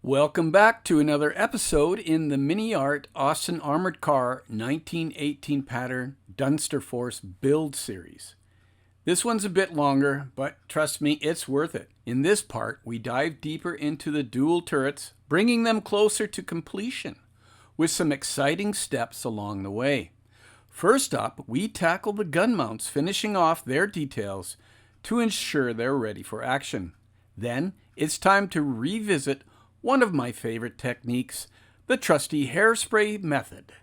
Welcome back to another episode in the MiniArt Austin Armoured Car 1918 pattern Dunster Force build series. This one's a bit longer, but trust me, it's worth it. In this part, we dive deeper into the dual turrets, bringing them closer to completion, with some exciting steps along the way. First up, we tackle the gun mounts, finishing off their details to ensure they're ready for action. Then, it's time to revisit one of my favorite techniques, the trusty hairspray method.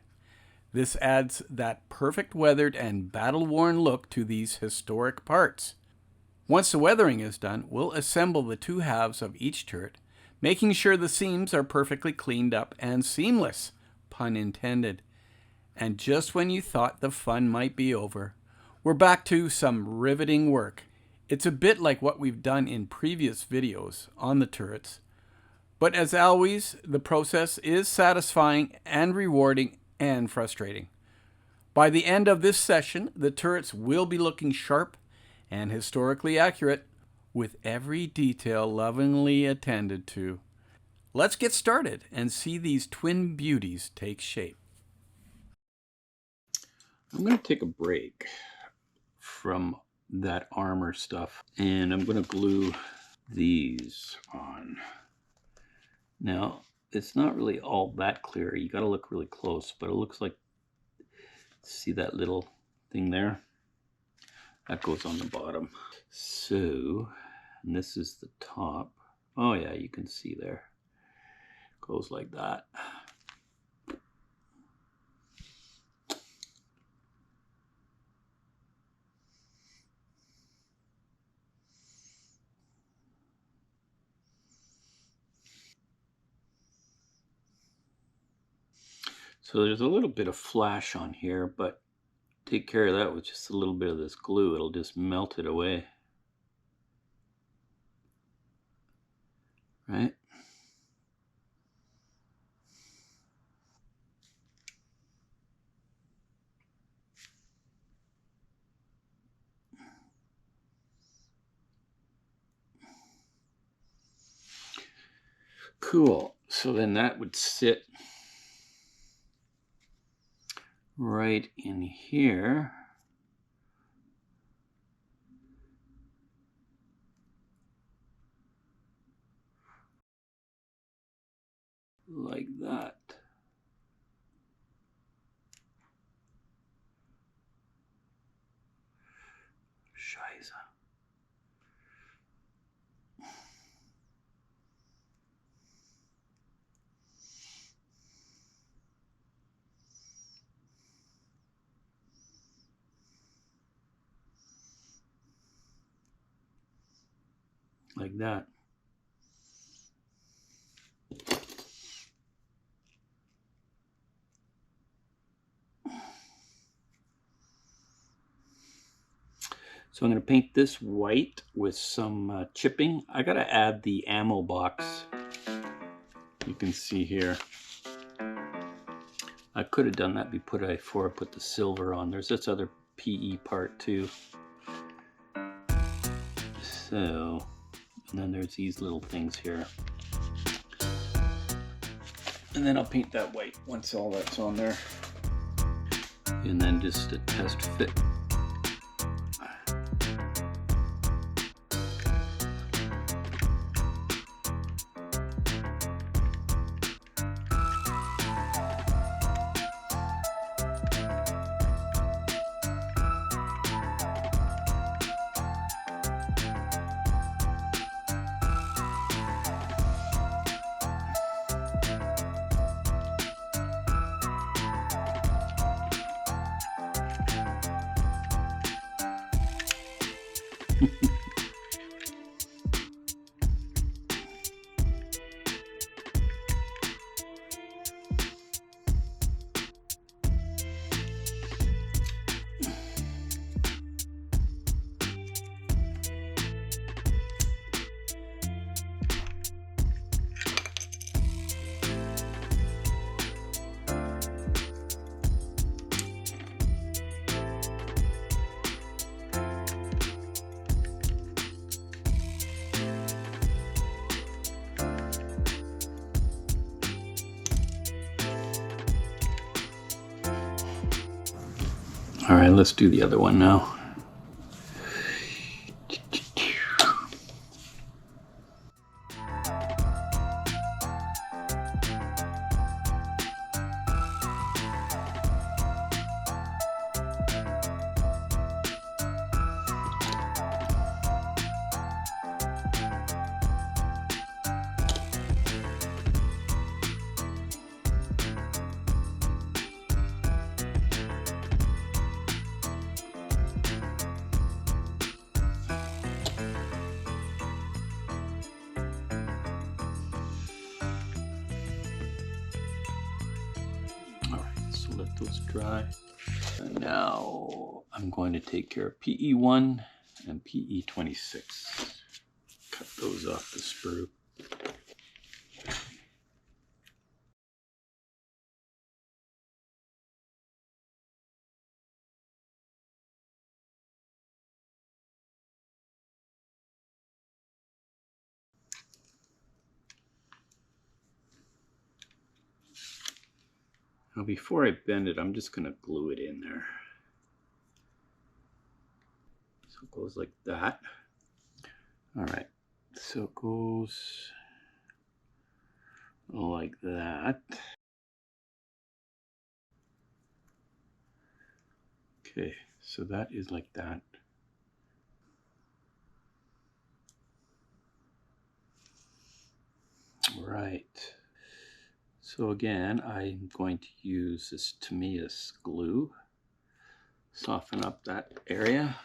This adds that perfect weathered and battle-worn look to these historic parts. Once the weathering is done, we'll assemble the two halves of each turret, making sure the seams are perfectly cleaned up and seamless, pun intended. And just when you thought the fun might be over, we're back to some riveting work. It's a bit like what we've done in previous videos on the turrets. But as always, the process is satisfying and rewarding and frustrating. By the end of this session, the turrets will be looking sharp and historically accurate, with every detail lovingly attended to. Let's get started and see these twin beauties take shape. I'm going to take a break from that armor stuff, and I'm going to glue these on. Now, it's not really all that clear. You got to look really close, but it looks like, see that little thing there? That goes on the bottom. So, and this is the top. Oh yeah, you can see there. Goes like that. So there's a little bit of flash on here, but take care of that with just a little bit of this glue. It'll just melt it away. Right? Cool. So then that would sit right in here. Like that. Scheiße. Like that. So I'm going to paint this white with some chipping. I got to add the ammo box. You can see here. I could have done that before I put the silver on. There's this other PE part too. So, and then there's these little things here. And then I'll paint that white once all that's on there. And then just a test fit. All right, let's do the other one now. Let those dry. And now I'm going to take care of PE1 and PE26. Cut those off the sprue. Now before I bend it, I'm just going to glue it in there. So it goes like that. All right, so it goes like that. Okay, so that is like that. All right. So again, I'm going to use this Tamiya's glue. Soften up that area.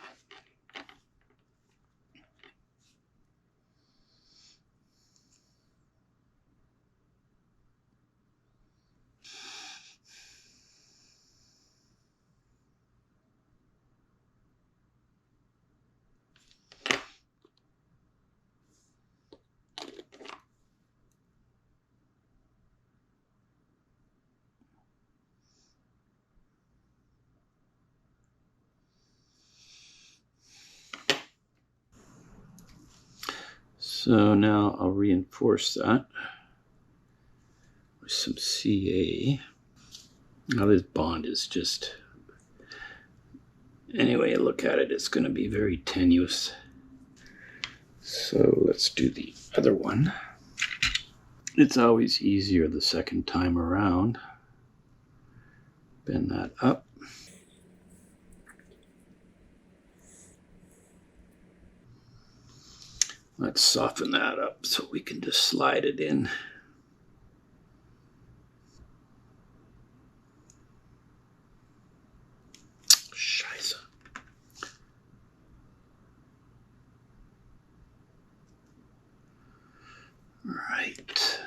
So now I'll reinforce that with some CA. Now this bond is just, anyway you look at it, it's going to be very tenuous. So let's do the other one. It's always easier the second time around. Bend that up. Let's soften that up so we can just slide it in. Scheiße. Right.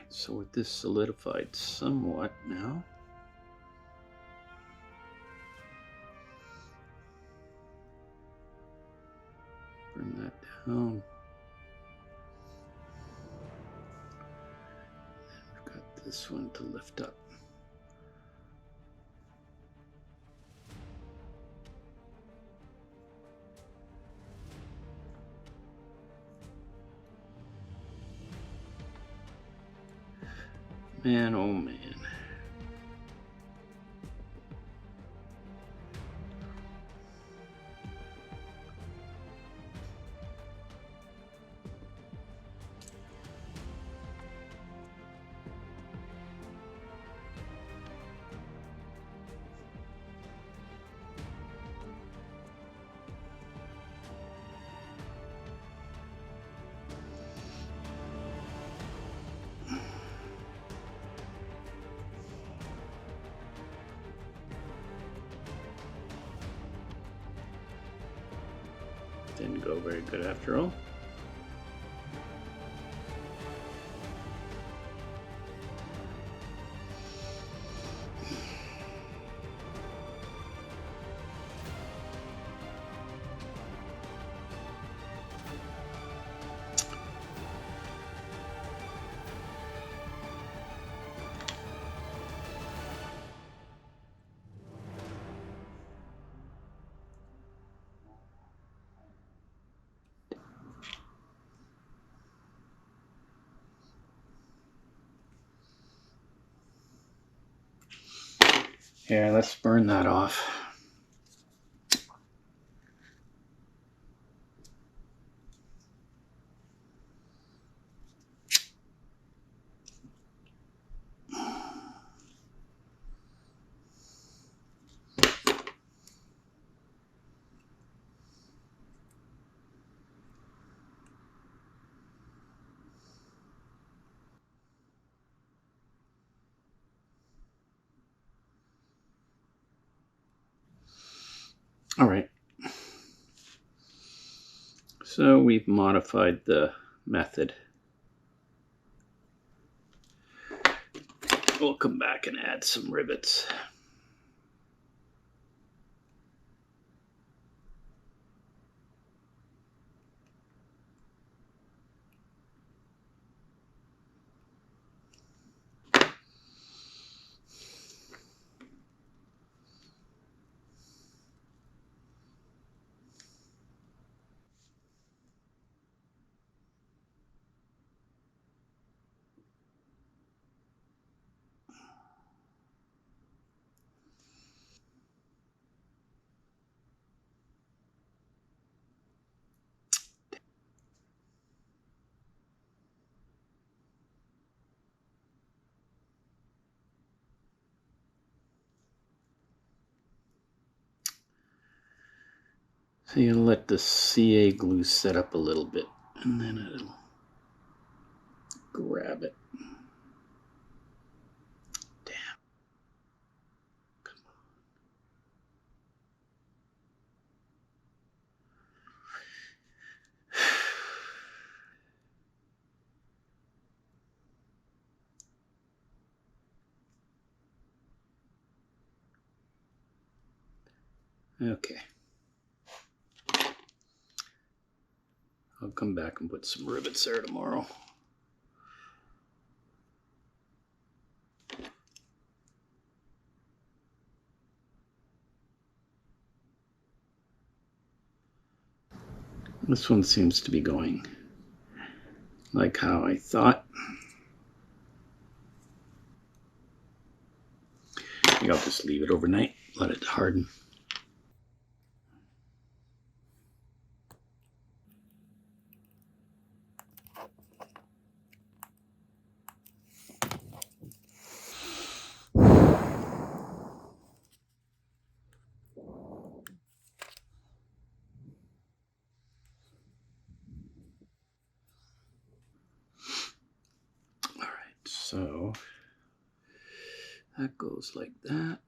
So with this solidified somewhat now, bring that down. And we've got this one to lift up. Man, oh man. Didn't go very good after all. Yeah, let's burn that off. All right. So we've modified the method. We'll come back and add some rivets. So you let the CA glue set up a little bit, and then it'll grab it. Damn. Come on. Okay. I'll come back and put some rivets there tomorrow. This one seems to be going like how I thought. I think I'll just leave it overnight, let it harden. So that goes like that.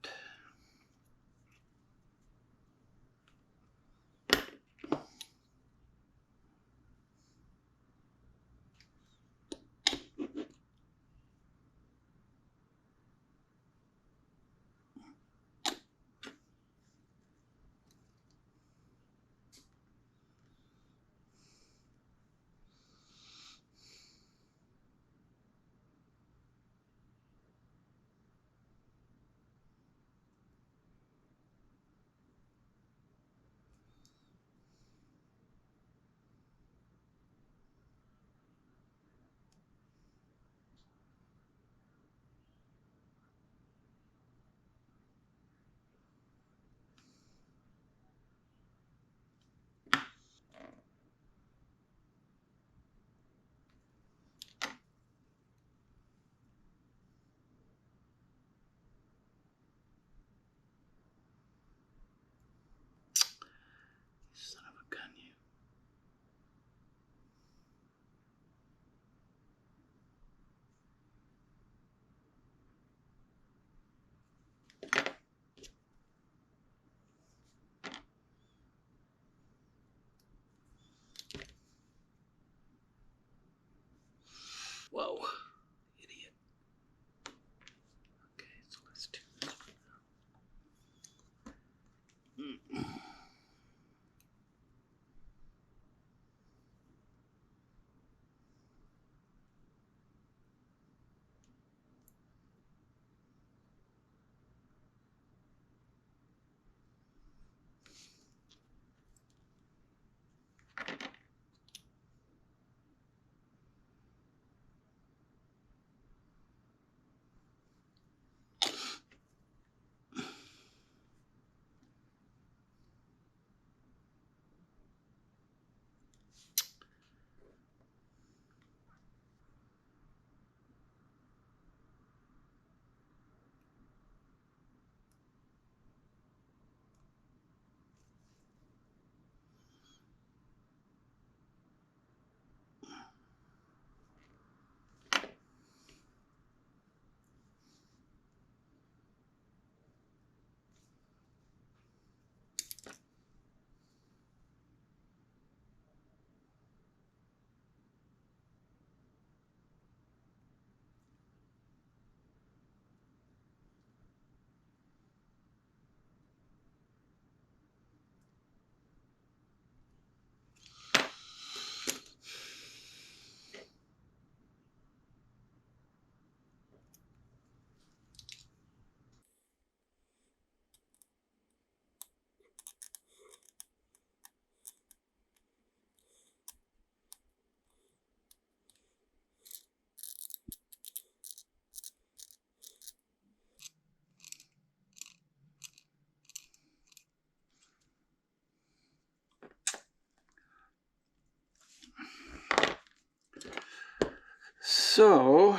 So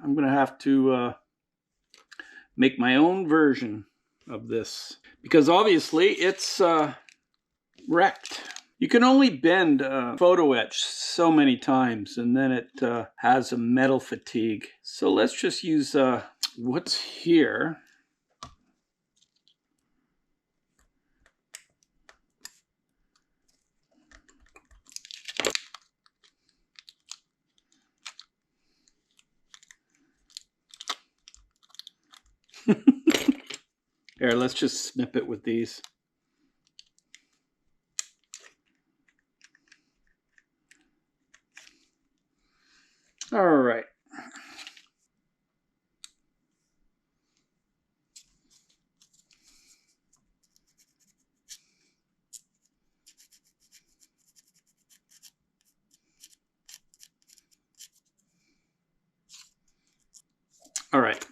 I'm going to have to make my own version of this, because obviously it's wrecked. You can only bend photo etch so many times, and then it has a metal fatigue. So let's just use what's here. Here, let's just snip it with these. All right. All right.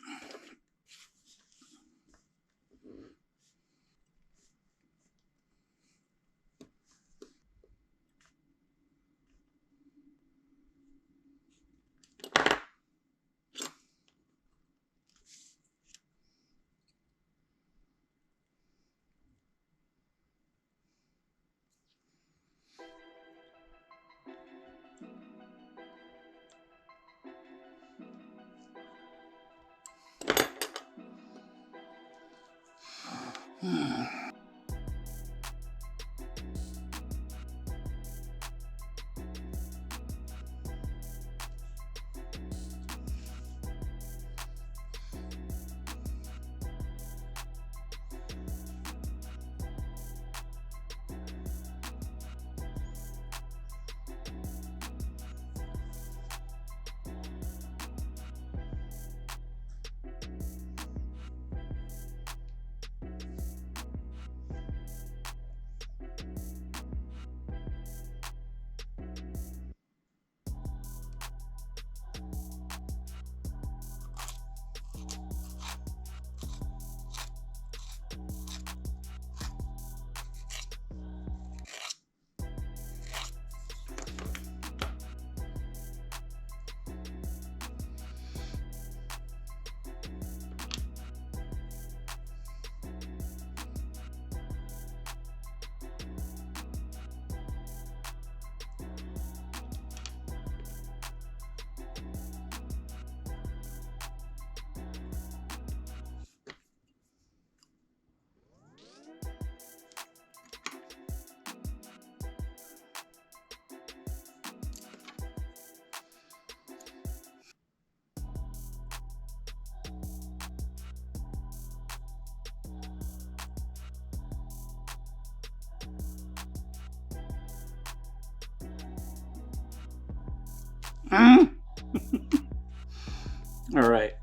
All right.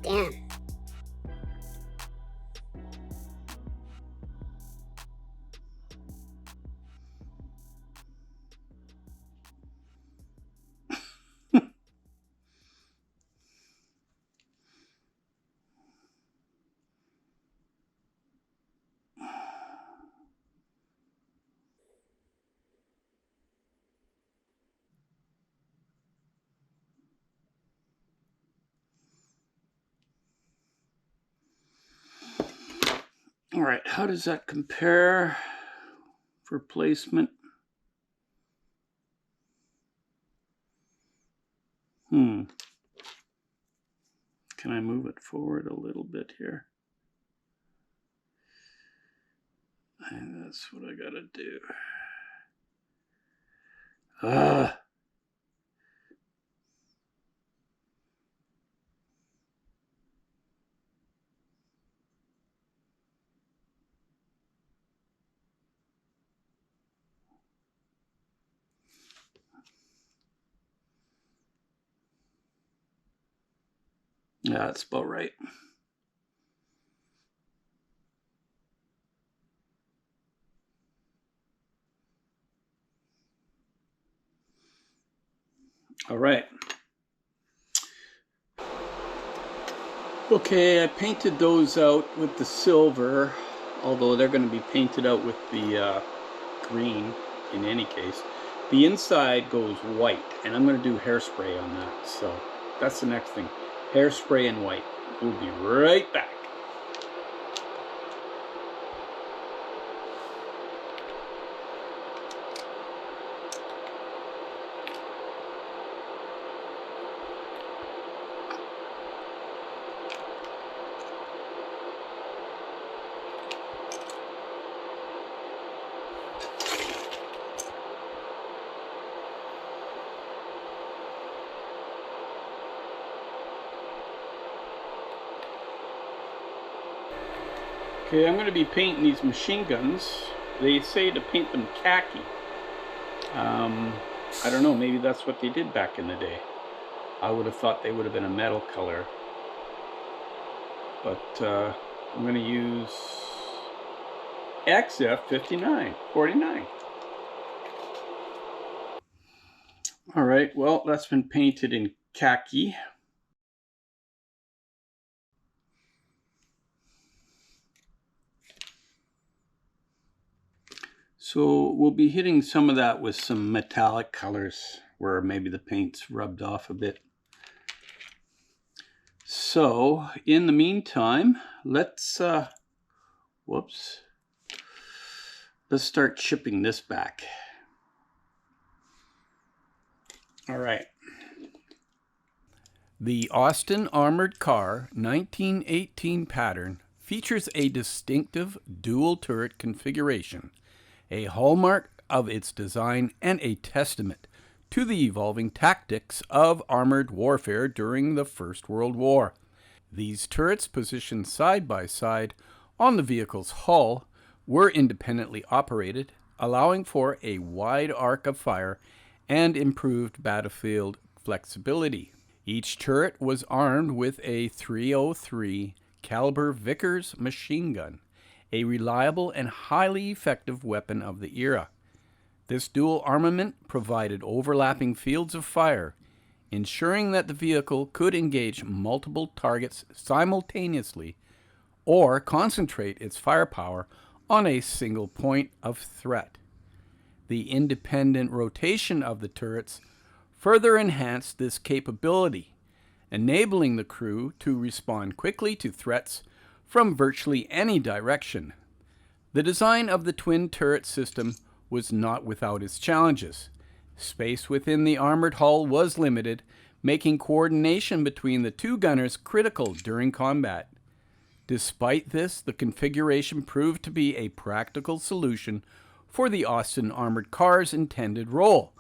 Damn. All right, how does that compare for placement? Can I move it forward a little bit here? And that's what I gotta do. Yeah, that's about right. All right. Okay, I painted those out with the silver, although they're going to be painted out with the green in any case. The inside goes white, and I'm going to do hairspray on that. So that's the next thing. Hairspray and white. We'll be right back. Okay, I'm going to be painting these machine guns. They say to paint them khaki. I don't know, maybe that's what they did back in the day. I would have thought they would have been a metal color. But I'm going to use XF5949. Alright, well, that's been painted in khaki. So we'll be hitting some of that with some metallic colors where maybe the paint's rubbed off a bit. So in the meantime, let's start chipping this back. All right. The Austin Armoured Car 1918 pattern features a distinctive dual turret configuration, a hallmark of its design and a testament to the evolving tactics of armored warfare during the First World War. These turrets, positioned side by side on the vehicle's hull, were independently operated, allowing for a wide arc of fire and improved battlefield flexibility. Each turret was armed with a .303 caliber Vickers machine gun, a reliable and highly effective weapon of the era. This dual armament provided overlapping fields of fire, ensuring that the vehicle could engage multiple targets simultaneously or concentrate its firepower on a single point of threat. The independent rotation of the turrets further enhanced this capability, enabling the crew to respond quickly to threats from virtually any direction. The design of the twin turret system was not without its challenges. Space within the armored hull was limited, making coordination between the two gunners critical during combat. Despite this, the configuration proved to be a practical solution for the Austin Armored Car's intended role.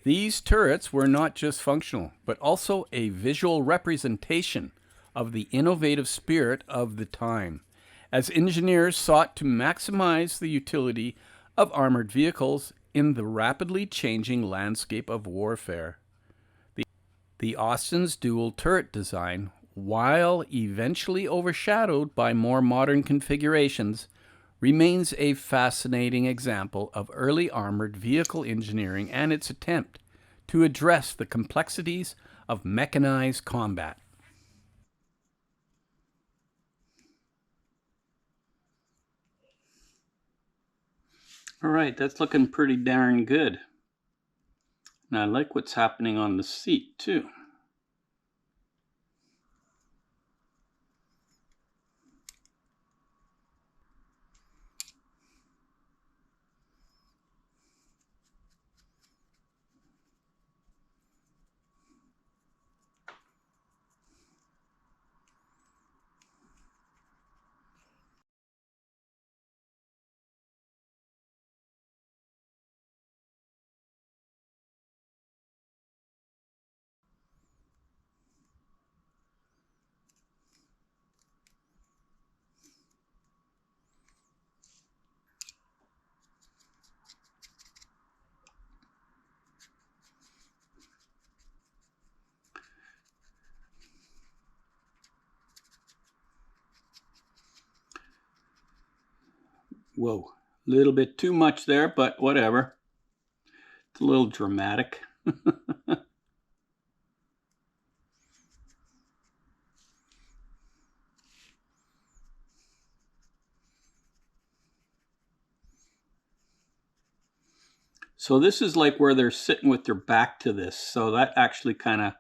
These turrets were not just functional, but also a visual representation of the innovative spirit of the time, as engineers sought to maximize the utility of armored vehicles in the rapidly changing landscape of warfare. The Austin's dual turret design, while eventually overshadowed by more modern configurations, remains a fascinating example of early armored vehicle engineering and its attempt to address the complexities of mechanized combat. All right, that's looking pretty darn good. And I like what's happening on the seat too. Whoa, a little bit too much there, but whatever. It's a little dramatic. So this is like where they're sitting with their back to this. So that actually kind of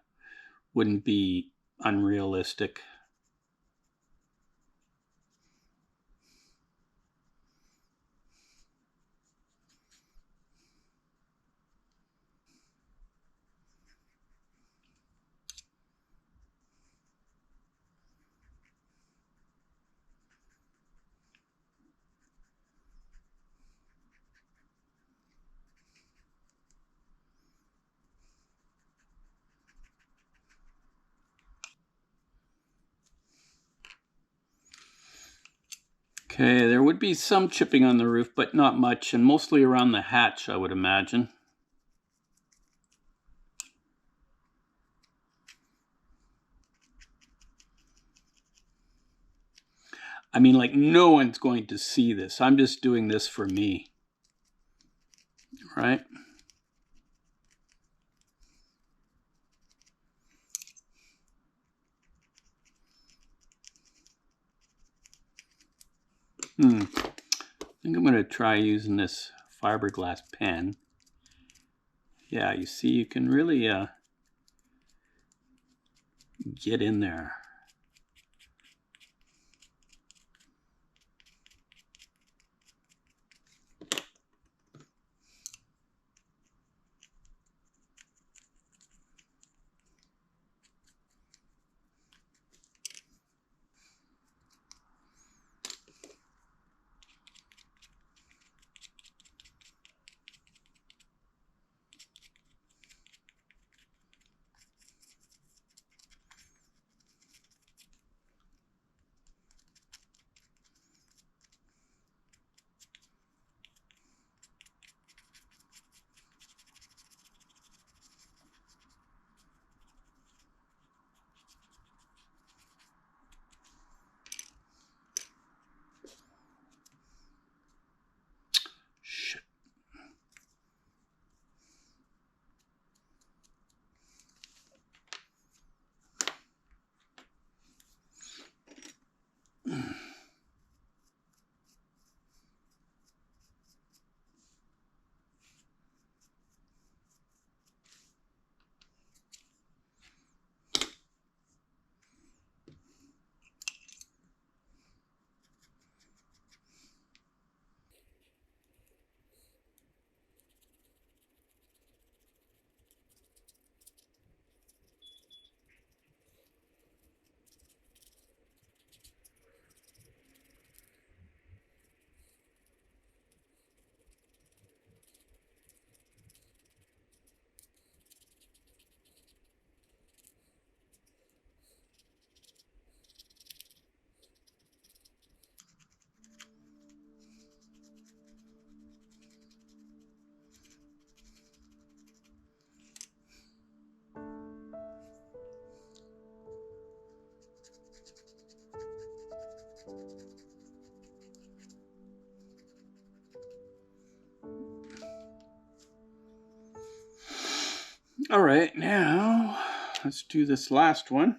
wouldn't be unrealistic. Okay, there would be some chipping on the roof, but not much, and mostly around the hatch, I would imagine. I mean, like, no one's going to see this. I'm just doing this for me, right? I think I'm going to try using this fiberglass pen. Yeah, you see, you can really get in there. Shit. All right, now let's do this last one.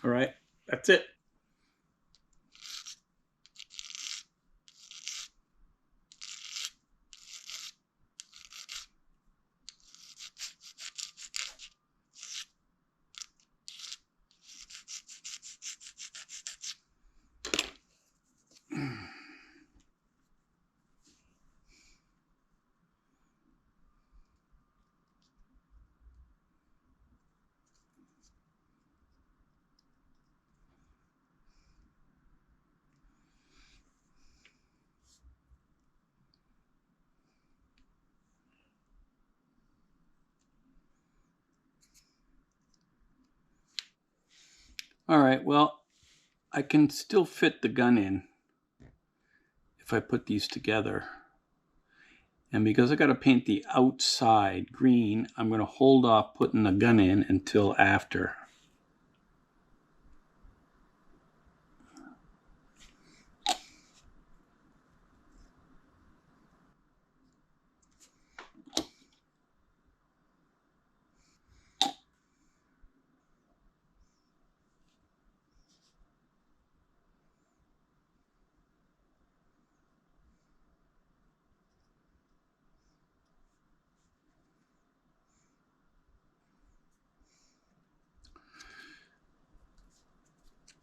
All right, that's it. All right, well, I can still fit the gun in if I put these together. And because I got to paint the outside green, I'm going to hold off putting the gun in until after.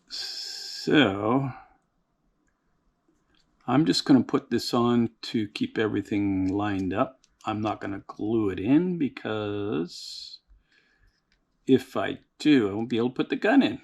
So I'm just going to put this on to keep everything lined up. I'm not going to glue it in because if I do, I won't be able to put the gun in.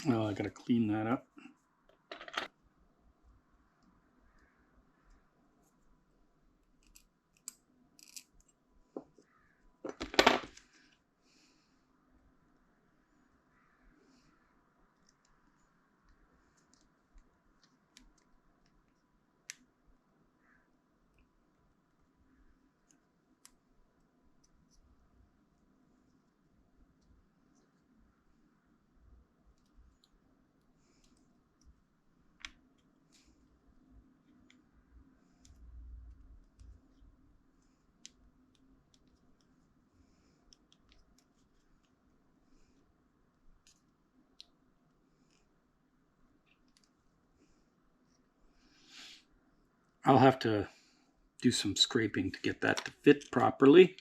Well, I got to clean that up. I'll have to do some scraping to get that to fit properly.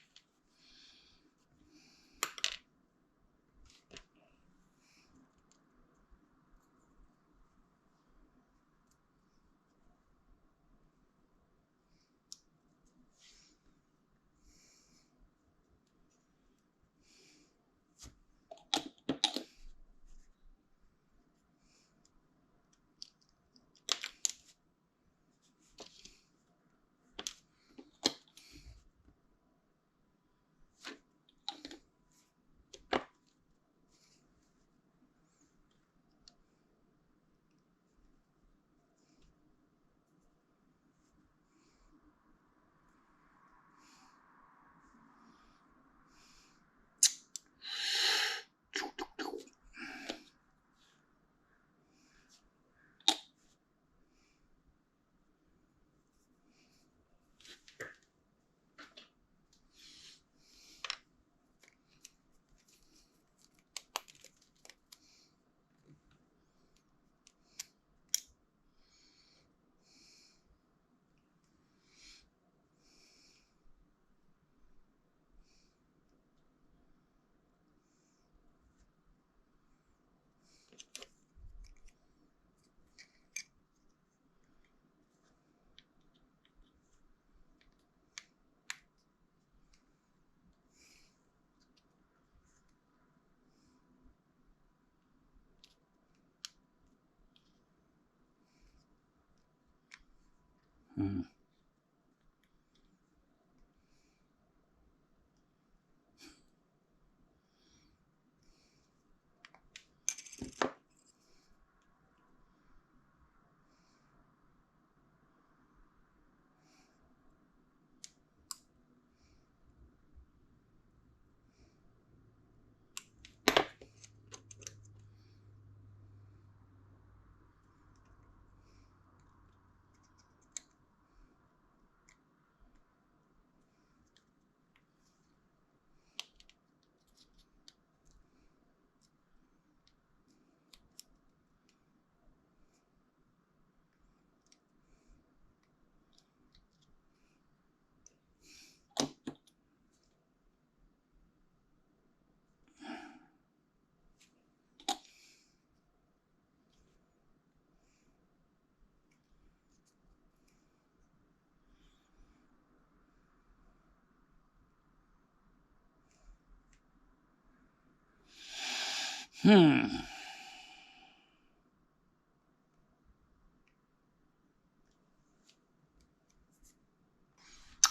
Hmm.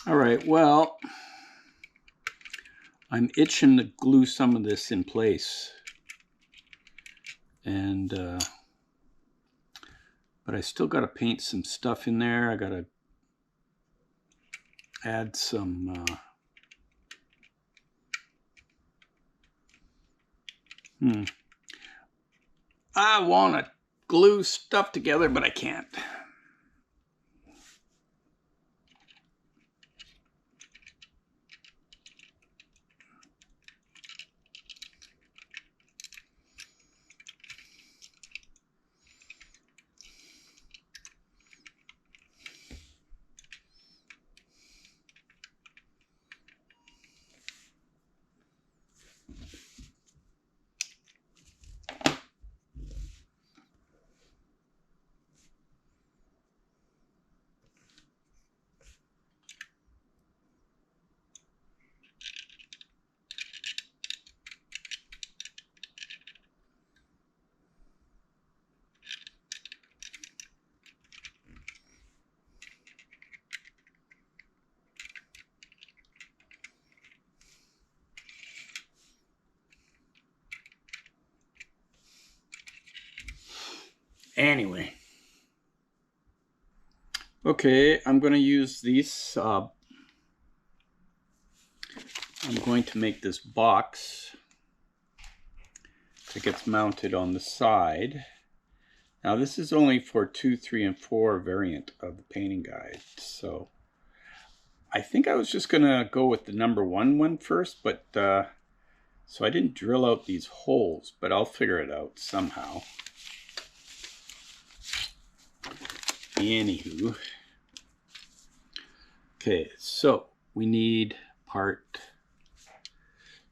All right, well, I'm itching to glue some of this in place. And, but I still got to paint some stuff in there. I got to add some, I want to glue stuff together, but I can't. Anyway. Okay, I'm going to use these. I'm going to make this box that gets mounted on the side. Now this is only for 2, 3, and 4 variant of the painting guide. So I think I was just going to go with the number 1 one first, but so I didn't drill out these holes, but I'll figure it out somehow. Anywho. Okay, so we need part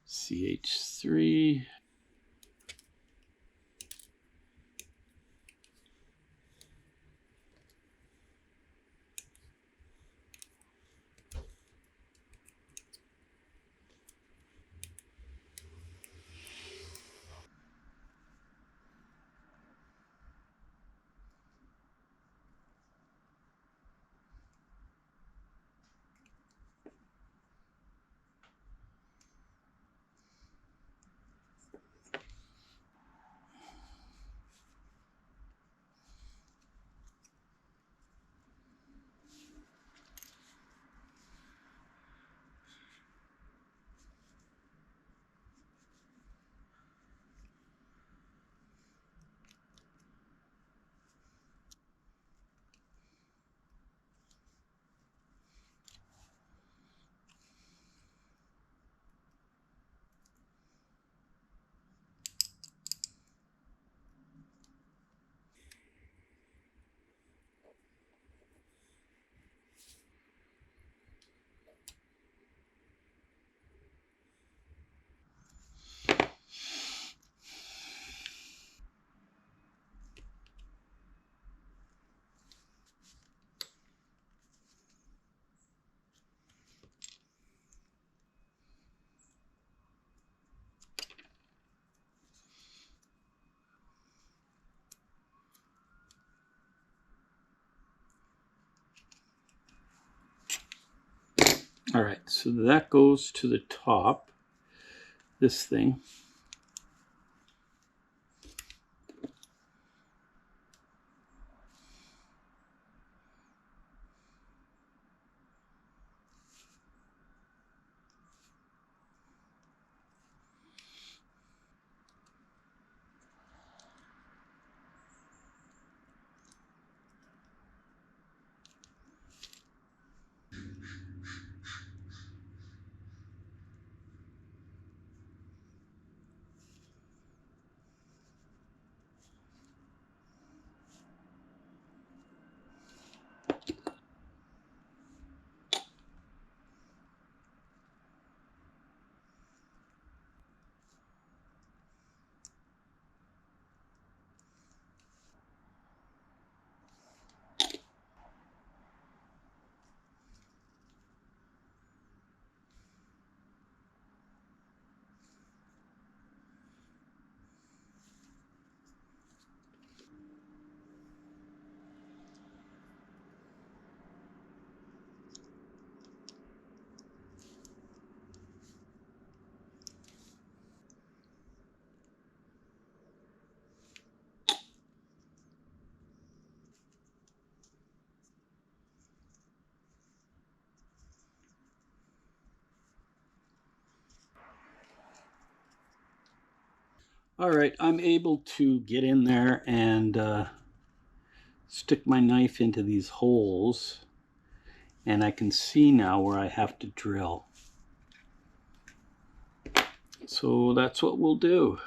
CH3. All right, so that goes to the top, this thing. All right, I'm able to get in there and stick my knife into these holes, and I can see now where I have to drill. So that's what we'll do.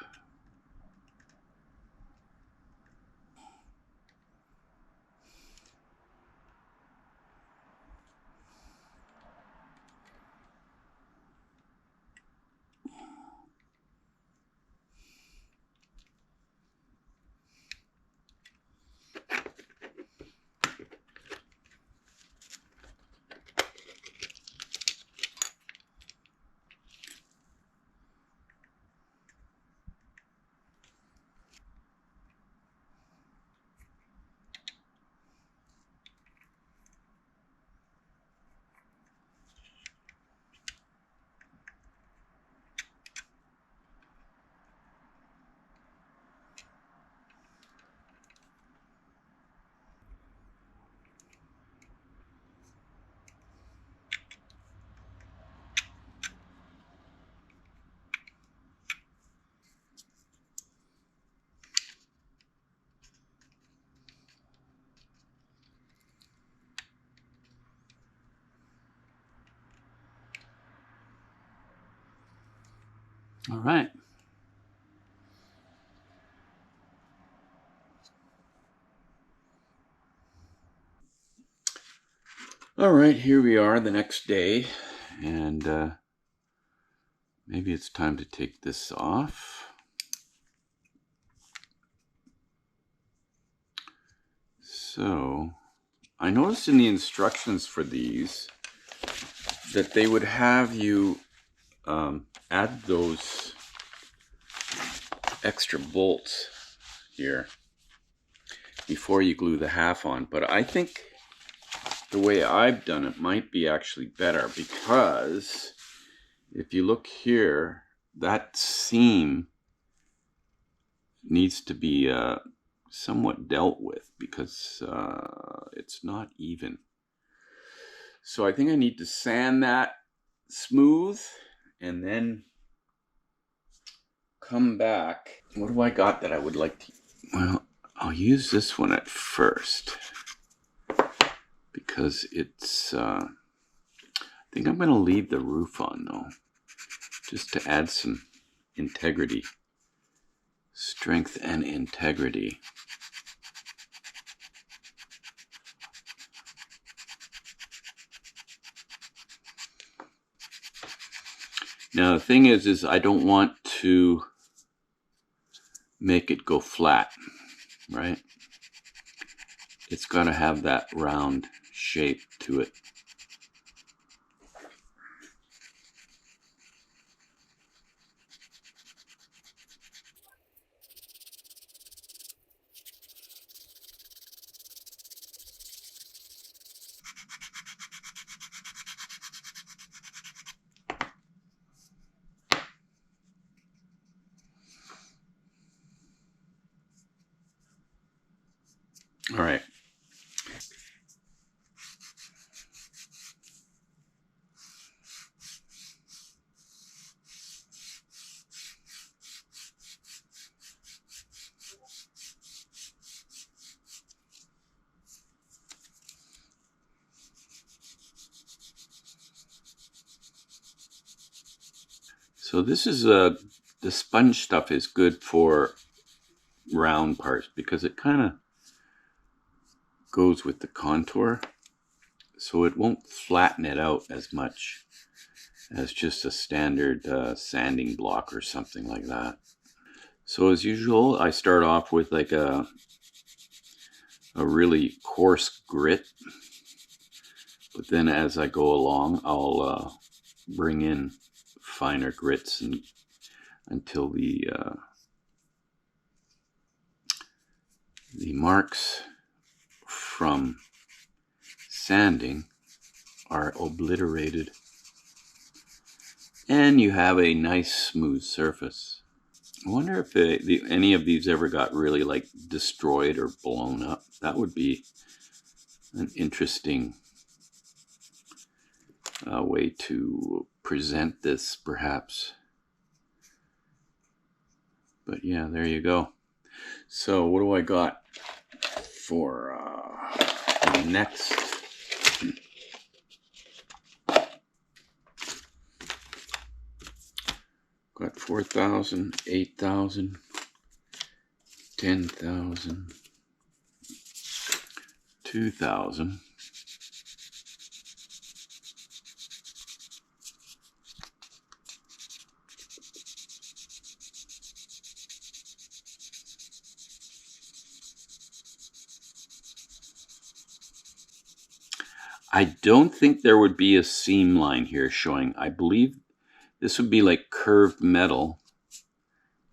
All right. All right, here we are the next day, and maybe it's time to take this off. So I noticed in the instructions for these that they would have you add those extra bolts here before you glue the half on, but I think the way I've done it might be actually better, because if you look here, that seam needs to be somewhat dealt with because it's not even. So I think I need to sand that smooth and then come back. What do I got that I would like to? Well, I'll use this one at first because it's, I think I'm going to leave the roof on though, just to add some integrity, strength and integrity. Now the thing is I don't want to make it go flat, right? It's got to have that round shape to it. All right. So this is the sponge stuff is good for round parts because it kind of goes with the contour, so it won't flatten it out as much as just a standard sanding block or something like that. So as usual, I start off with like a really coarse grit, but then as I go along, I'll bring in finer grits and until the marks from sanding are obliterated and you have a nice smooth surface. I wonder if any of these ever got really like destroyed or blown up. That would be an interesting way to present this, perhaps. But yeah, there you go. So what do I got for next? Got 4,000, 8,000, 10,000, 2,000. I don't think there would be a seam line here showing. I believe this would be like curved metal,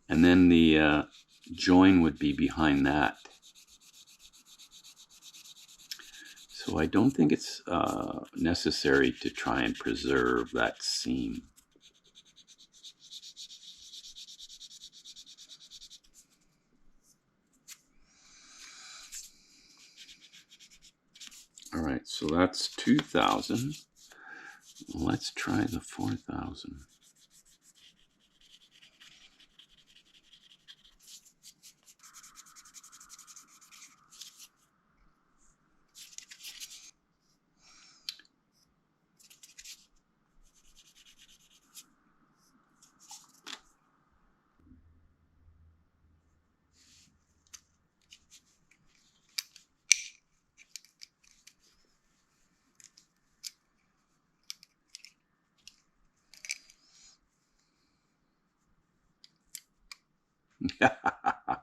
and then the join would be behind that. So I don't think it's necessary to try and preserve that seam. All right, so that's 2,000. Let's try the 4,000.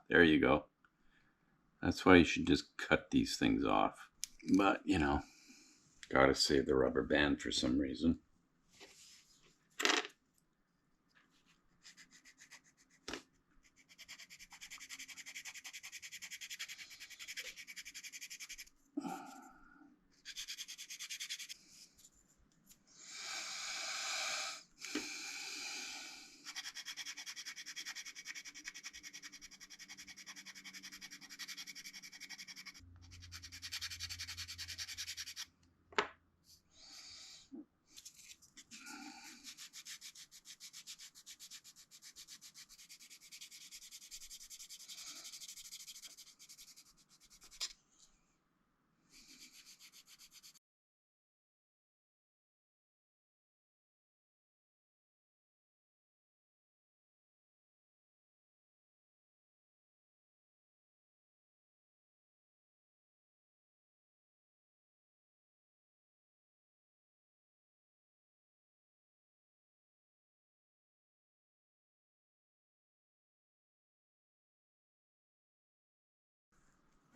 There you go. That's why you should just cut these things off. But, you know, gotta save the rubber band for some reason.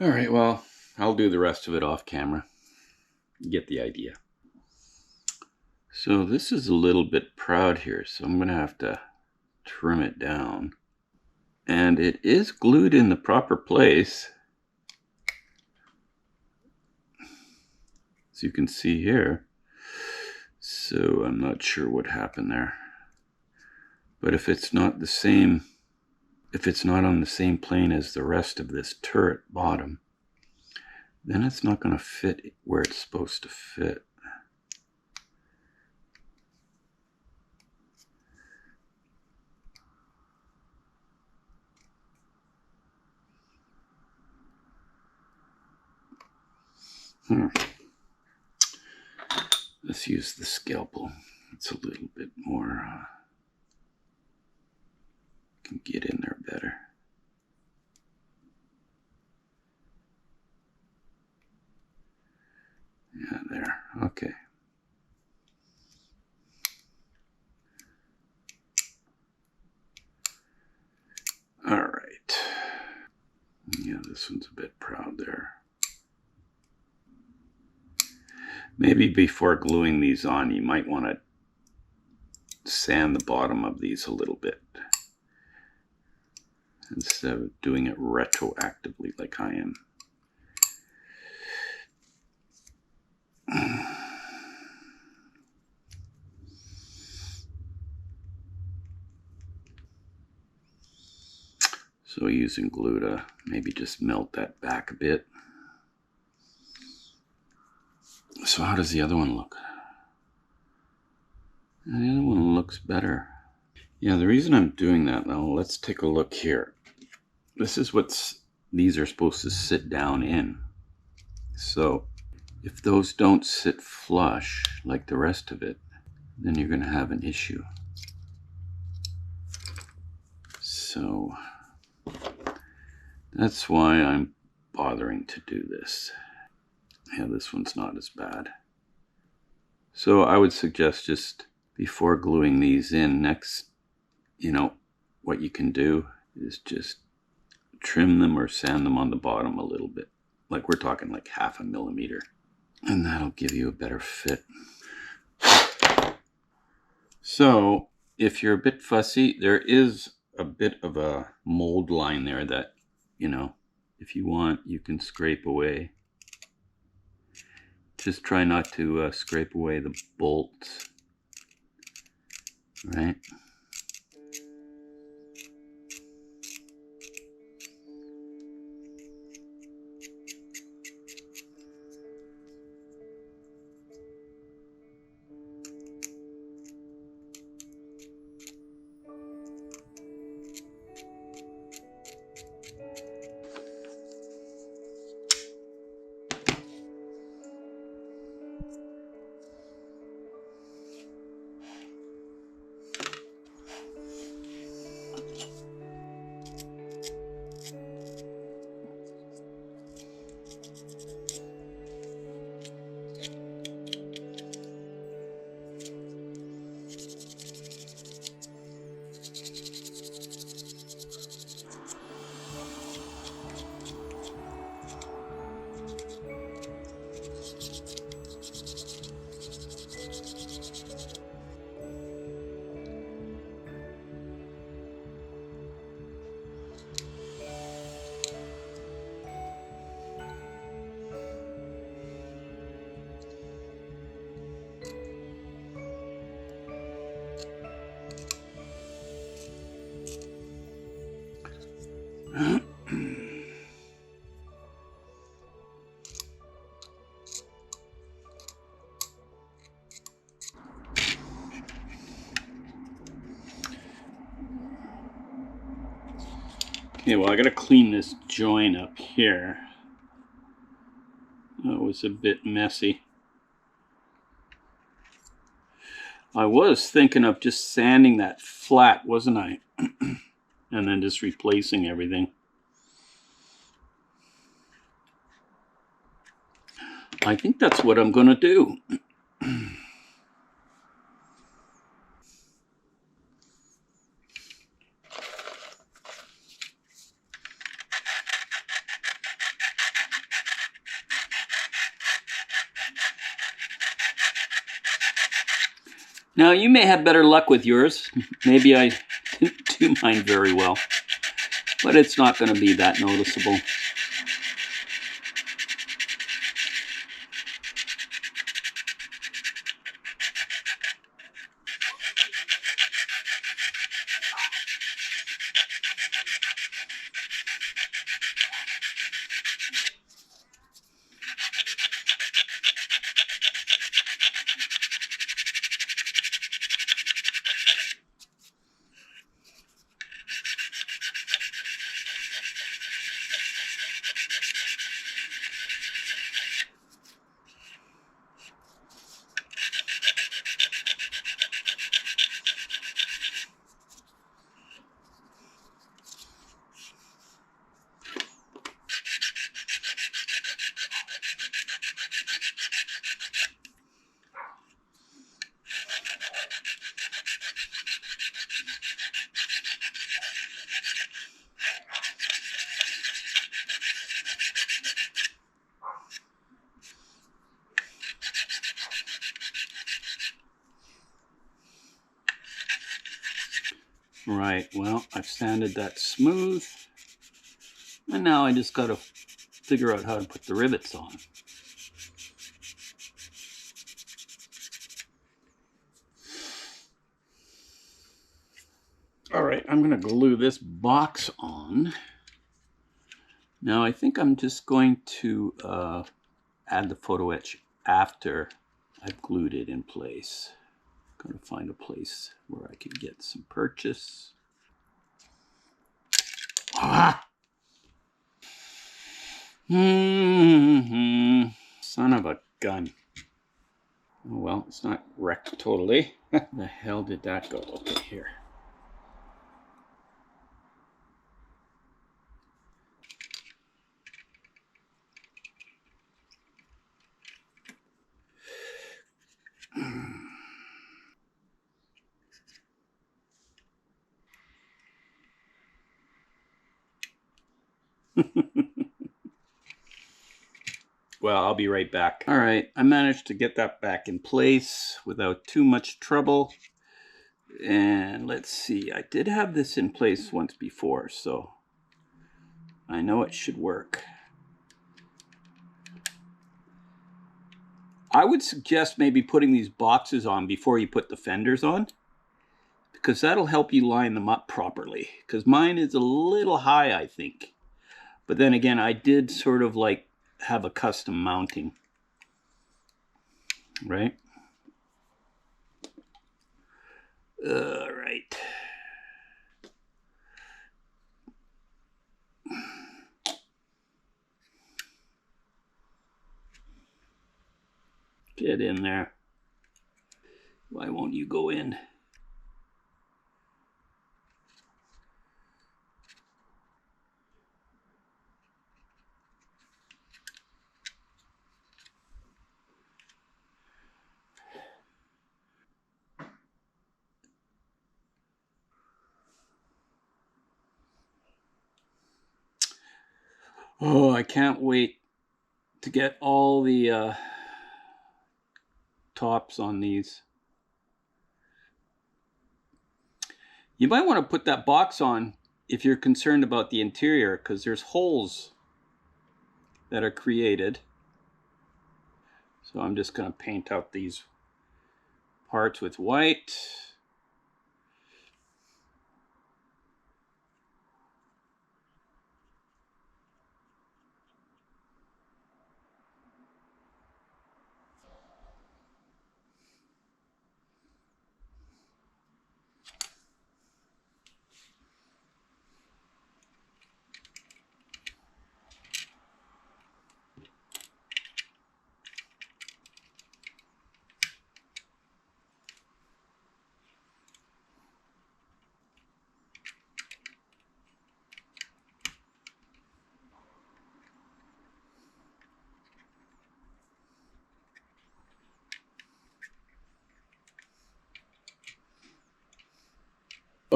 All right, well, I'll do the rest of it off camera. You get the idea. So this is a little bit proud here, so I'm going to have to trim it down. And it is glued in the proper place, as you can see here. So I'm not sure what happened there. But if it's not the same, if it's not on the same plane as the rest of this turret bottom, then it's not going to fit where it's supposed to fit. Let's use the scalpel. It's a little bit more, can get in there better. Yeah, there. Okay. All right. Yeah, this one's a bit proud there. Maybe before gluing these on, you might want to sand the bottom of these a little bit instead of doing it retroactively like I am. So using glue to maybe just melt that back a bit. So how does the other one look? The other one looks better. Yeah, the reason I'm doing that now, let's take a look here. This is what these are supposed to sit down in. So if those don't sit flush like the rest of it, then you're going to have an issue. So that's why I'm bothering to do this. Yeah, this one's not as bad. So I would suggest just before gluing these in, next, what you can do is just trim them or sand them on the bottom a little bit. Like we're talking like 0.5 millimeter. And that'll give you a better fit. So if you're a bit fussy, there is a bit of a mold line there that, if you want, you can scrape away. Just try not to scrape away the bolts, right? Okay, well, I gotta clean this joint up here. That was a bit messy. I was thinking of just sanding that flat, wasn't I? And then just replacing everything. I think that's what I'm gonna do. Now, you may have better luck with yours. Maybe I didn't do mine very well, but it's not going to be that noticeable. Right, well, I've sanded that smooth. And now I just got to figure out how to put the rivets on. All right, I'm going to glue this box on. Now I think I'm just going to add the photo etch after I've glued it in place. I'm going to find a place where I can get some purchase. Ah! Son of a gun. Oh well, it's not wrecked totally. The hell did that go? Okay, here. Well, I'll be right back. All right, I managed to get that back in place without too much trouble. And let's see, I did have this in place once before, so I know it should work. I would suggest maybe putting these boxes on before you put the fenders on, because that'll help you line them up properly. Because mine is a little high, I think. But then again, I did sort of like have a custom mounting, right? All right. Get in there. Why won't you go in? Oh, I can't wait to get all the tops on these. You might want to put that box on if you're concerned about the interior, because there's holes that are created. So I'm just going to paint out these parts with white.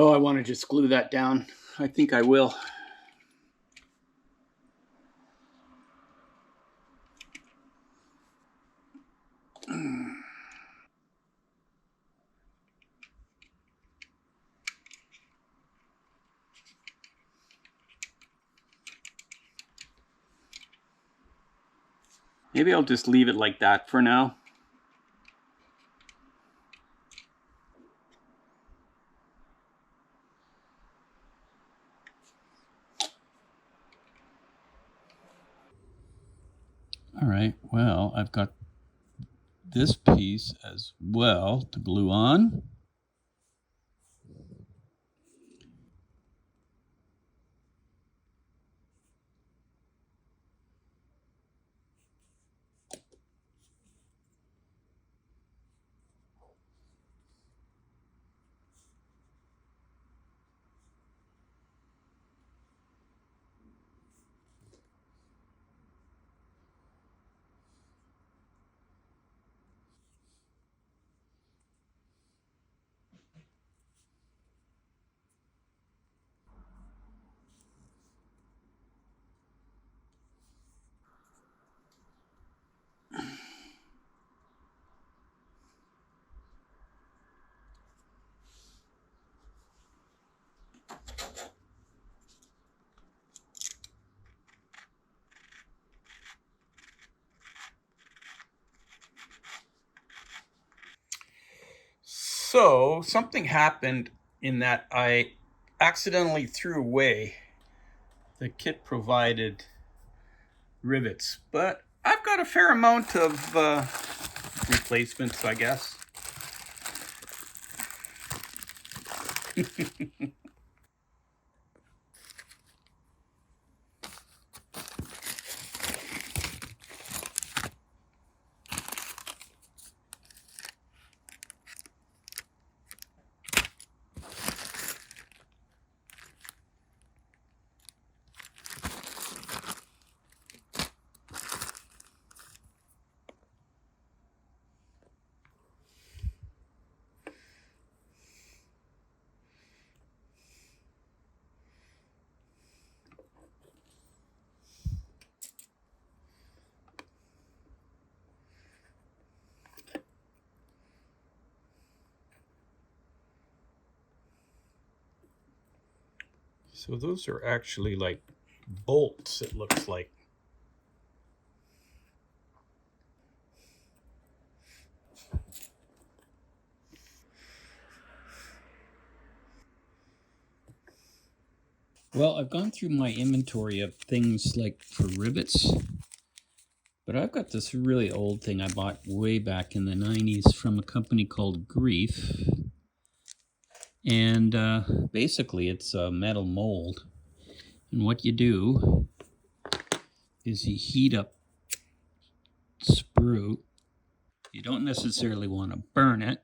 Oh, I want to just glue that down. I think I will. Maybe I'll just leave it like that for now. All right, well, I've got this piece as well to glue on. So something happened in that I accidentally threw away the kit provided rivets, but I've got a fair amount of replacements, I guess. So those are actually like bolts, it looks like. Well, I've gone through my inventory of things like for rivets, but I've got this really old thing I bought way back in the 90s from a company called Grief. And basically it's a metal mold. And what you do is you heat up sprue. You don't necessarily want to burn it.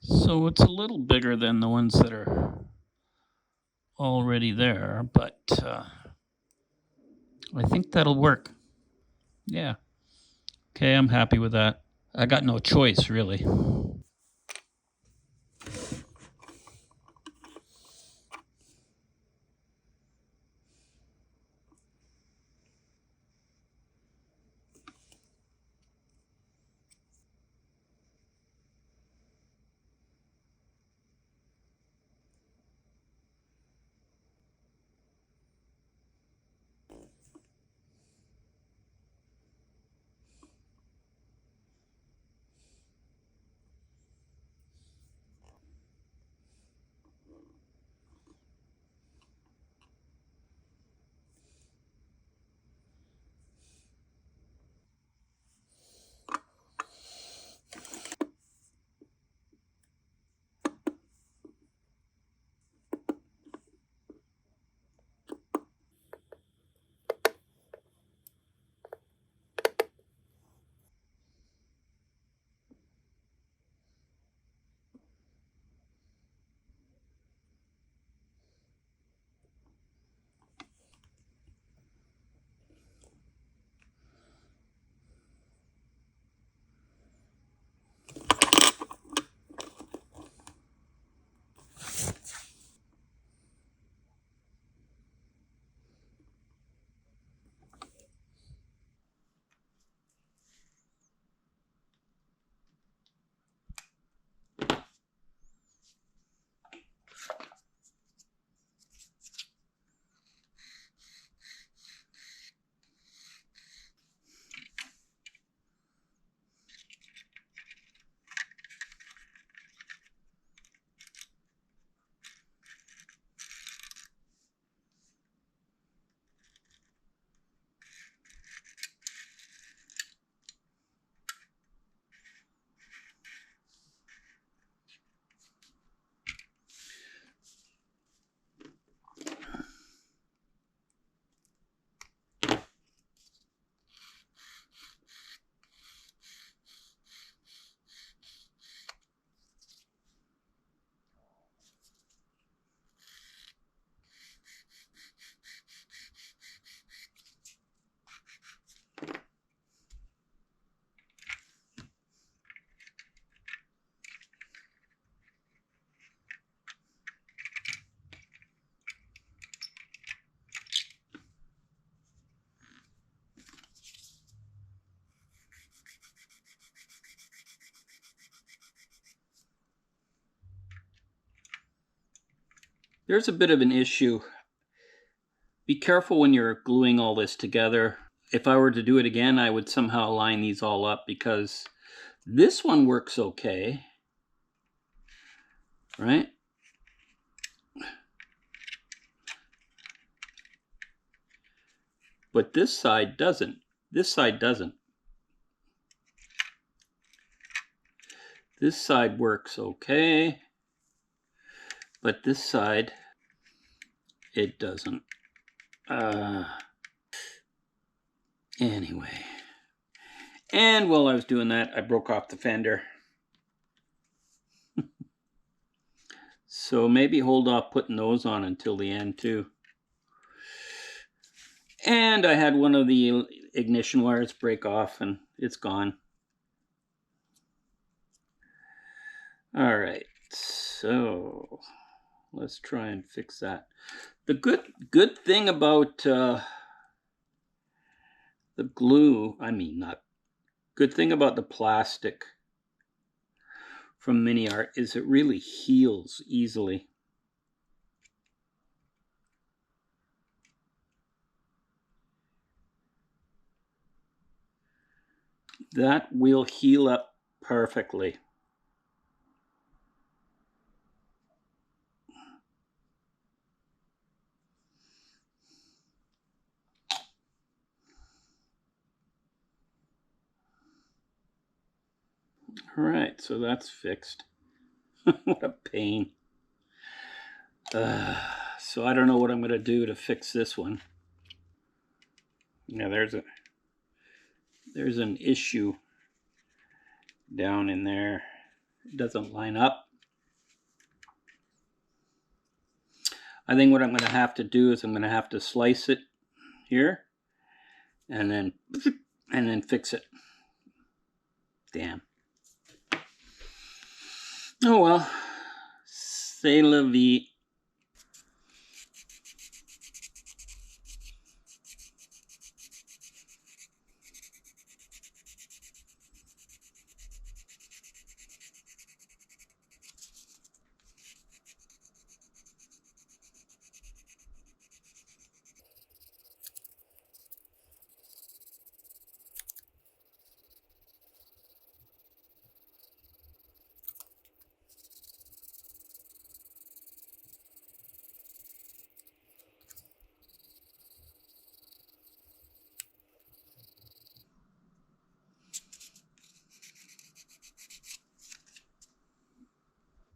So it's a little bigger than the ones that are already there, but I think that'll work. Yeah. Okay, I'm happy with that. I got no choice, really. There's a bit of an issue. Be careful when you're gluing all this together. If I were to do it again, I would somehow line these all up, because this one works okay, right? But this side doesn't. This side doesn't. This side works okay, but this side, it doesn't. Anyway. And while I was doing that, I broke off the fender. So maybe hold off putting those on until the end too. And I had one of the ignition wires break off and it's gone. All right, so let's try and fix that. The good thing about the glue, good thing about the plastic from MiniArt is it really heals easily. That will heal up perfectly. All right, so that's fixed. What a pain. So I don't know what I'm going to do to fix this one. Yeah, there's an issue down in there. It doesn't line up. I think what I'm going to have to do is I'm going to have to slice it here and then fix it. Damn. Oh well. C'est la vie.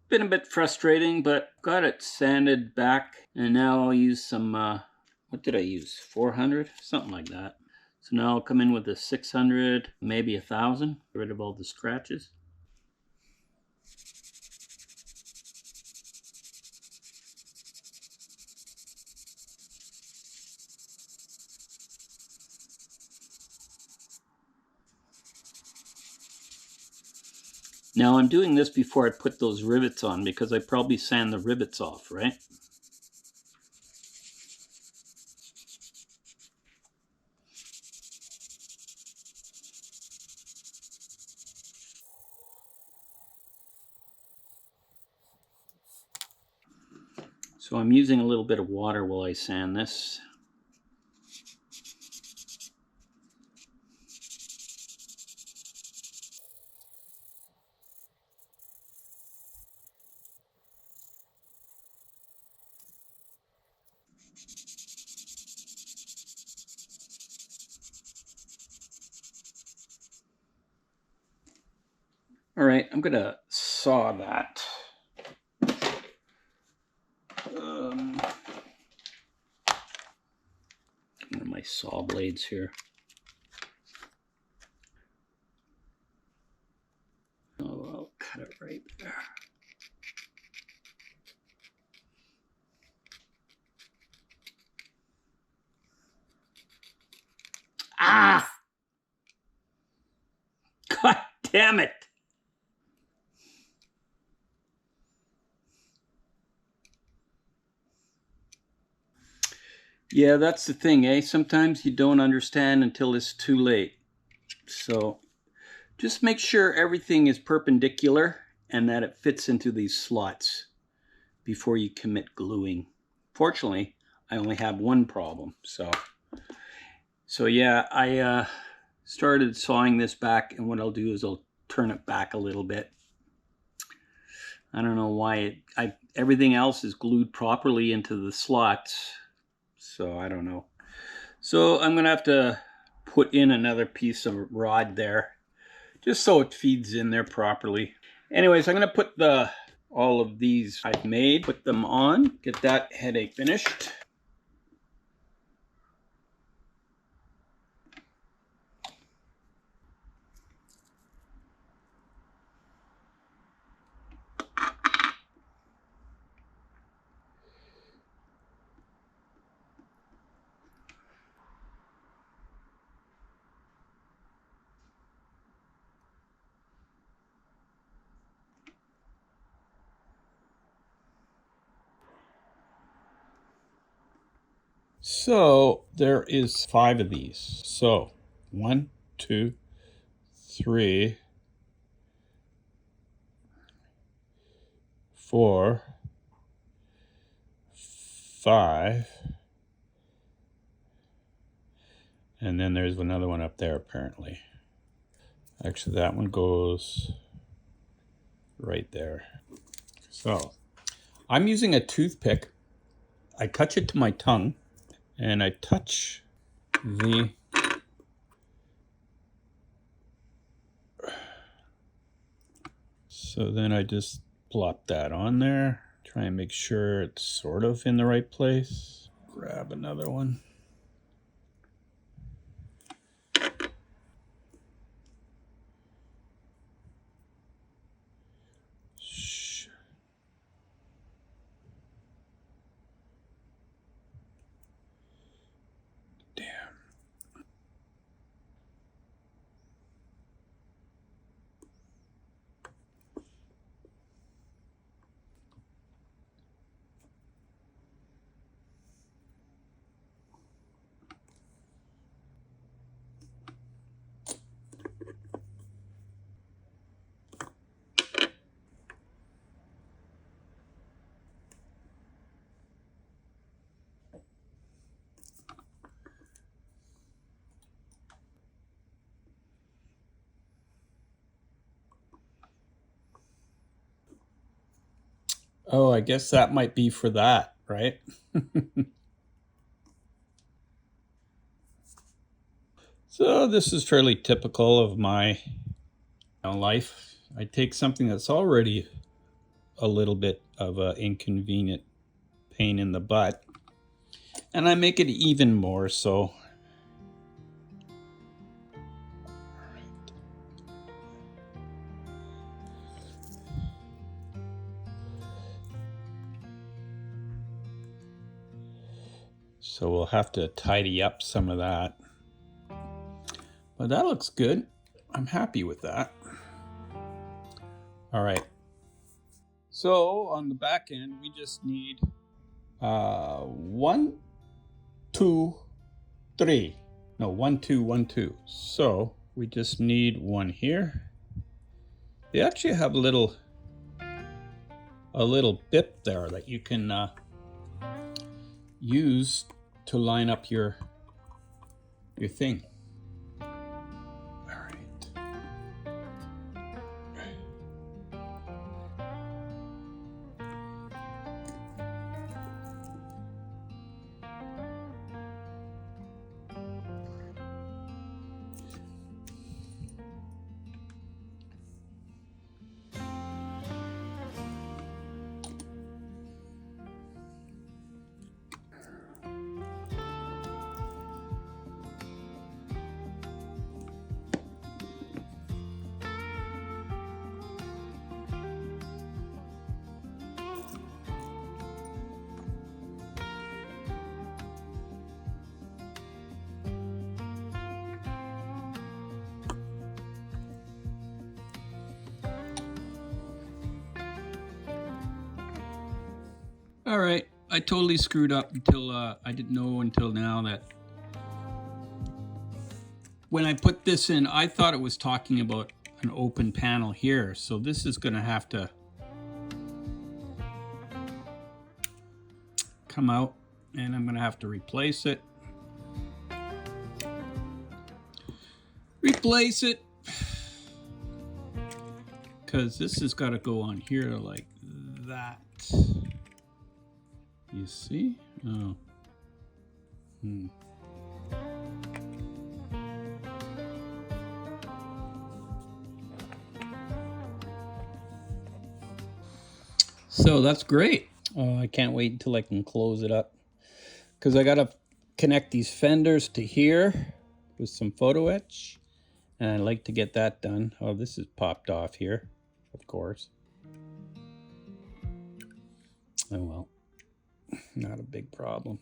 Been a bit frustrating, but got it sanded back, and now I'll use some, what did I use? 400? Something like that. So now I'll come in with a 600, maybe 1,000, get rid of all the scratches. Now I'm doing this before I put those rivets on, because I probably sand the rivets off, right? So I'm using a little bit of water while I sand this. All right, I'm gonna saw that. One of my saw blades here. Oh, I'll cut it right there. Ah! God damn it! Yeah, that's the thing, eh? Sometimes you don't understand until it's too late. So just make sure everything is perpendicular and that it fits into these slots. before you commit gluing. Fortunately, I only have one problem. So yeah, I started sawing this back, and what I'll do is I'll turn it back a little bit. I don't know why everything else is glued properly into the slots, so I don't know. So I'm gonna have to put in another piece of rod there, just so it feeds in there properly. Anyways, I'm gonna put all of these I've made, put them on, get that headache finished. So there is 5 of these. So 1, 2, 3, 4, 5, and then there's another one up there apparently. Actually, that one goes right there. So I'm using a toothpick. I touch it to my tongue, and I touch the so then I just plop that on there, try and make sure it's sort of in the right place. Grab another one. Oh, I guess that might be for that, right? So this is fairly typical of my life. I take something that's already a little bit of an inconvenient pain in the butt, and I make it even more so. So we'll have to tidy up some of that. But that looks good. I'm happy with that. All right. So on the back end, we just need 1, 2, 3. No, 1, 2, 1, 2. So we just need one here. They actually have a little bip there that you can use to line up your thing. All right, I totally screwed up until I didn't know until now that when I put this in, I thought it was talking about an open panel here. So this is going to have to come out, and I'm going to have to replace it. Because this has got to go on here like that. You see? Oh. So that's great. Oh, I can't wait until I can close it up, because I got to connect these fenders to here with some photo etch, and I'd like to get that done. Oh, this is popped off here, of course. Oh well, not a big problem.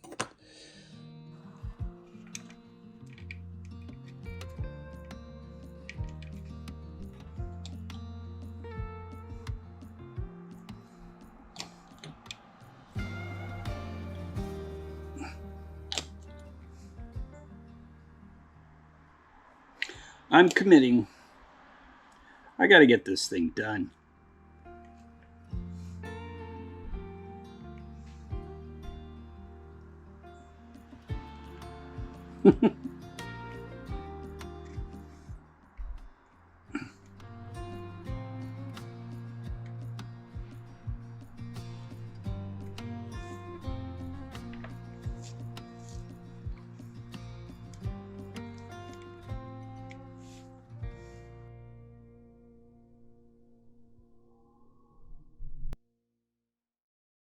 I'm committing. I got to get this thing done.